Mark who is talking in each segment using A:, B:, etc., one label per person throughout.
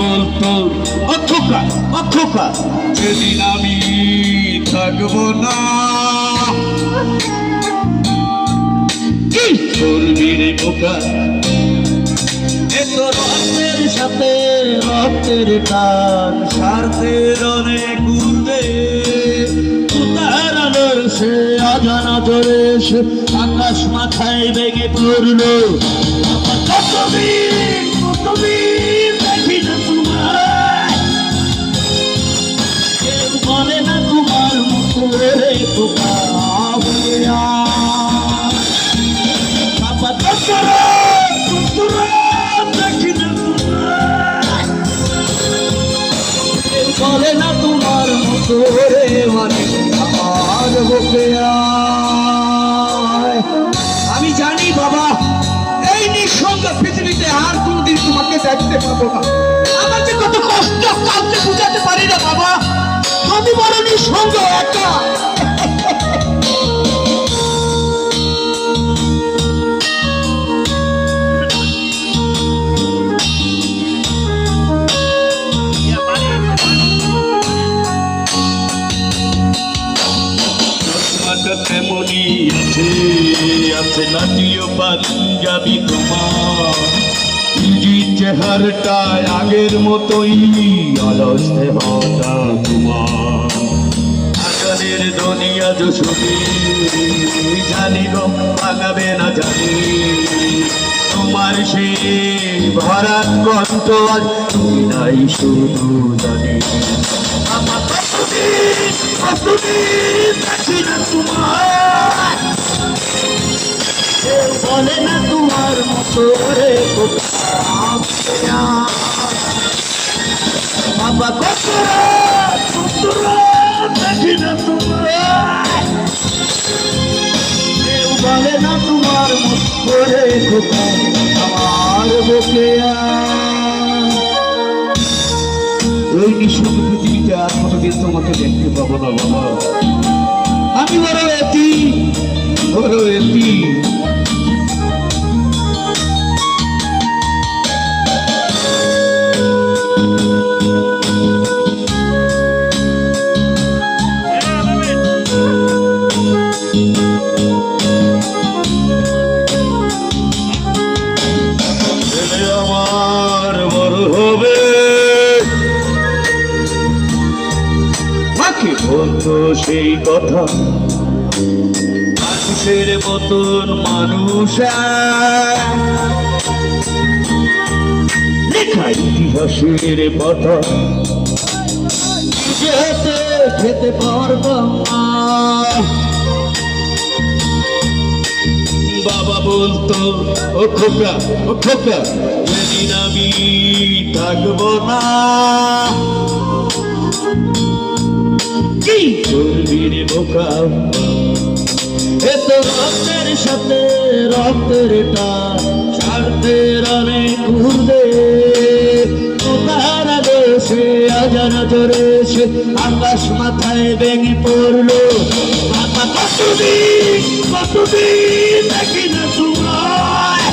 A: বলতো অখোকা অখোকা, যেদিন আমি থাকবো না, কি করবি রে খোকা? এত রক্তের সাথে রক্তের টান, স্বার্থের অনেক উর্ধে, উতার আলোর সে অজানা জোরে সে আকাশ মাথায় ভেঙে পড়লো। কতদিন কতদিন দেখি না তোমার, কেউ বলে না তোমার মতো রে খোকা। বাবা কতরা কতরা দেখি না তোমার, কেউ বলে না তোমার মতো রে মানে আমার বুকে আয়। আমি জানি বাবা, এই নিঃসঙ্গ পৃথিবীতে আর কোনদিন তোমাকে দেখতে পাবো না। আমার যে কত কষ্ট কাউকে বুঝাতে পারি না বাবা, আমি বড় নিঃসঙ্গ একা। তেমনি আছে আছে নাটিও পাঞ্জাবি তোমার, চেহারাটায় আগের মতোই অলস দেহটা তোমার। আকারের দুনিয়া যশোরী জানি গো ভাগাবে না জানি, তোমার সে ভরাট কষ্ট আজ তুমি নাই শুধু জানি। আমার কতদিন কতদিন দেখি না তোমার, কেউ বলে না তোমার মতো রে বাবা। কতরা কতরা দেখি না তোমার, কেউ বলে না তোমার মতো রে খোকা আমার বুকে ওই নিঃসঙ্গ পৃথিবীতে আর কতদিন তোমাকে দেখতে পাবো না বাবা। আমি বড় এতি বড় এতি। আমার বড় হবে মাকে বলতো সেই কথা, মানুষের মতন মানুষ লেখা ইতিহাসের কথা যেতে খেতে পারবো না। বাবা বলতো ও খোকা ও খোকা, যেদিন আমি থাকবো না, কি করবি রে বোকা? এত রক্তের সাথে রক্তের টান, স্বার্থের অনেক উর্ধে, তারা দেশে অজানা জোরে সে আকাশ মাথায় ভেঙে পড়লো। বাবা কতদিন কতদিন দেখি না তোমার,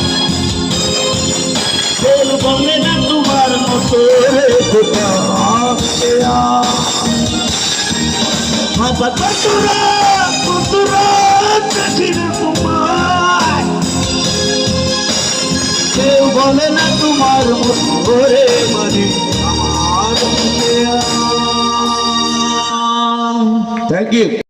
A: কেউ বলে না তোমার মতো রে খোকা। বাবা কতরা কতরা দেখি না তোমার, কেউ বলে না তোমার মতো রে মানে আমার বুকে আয়। Thank you.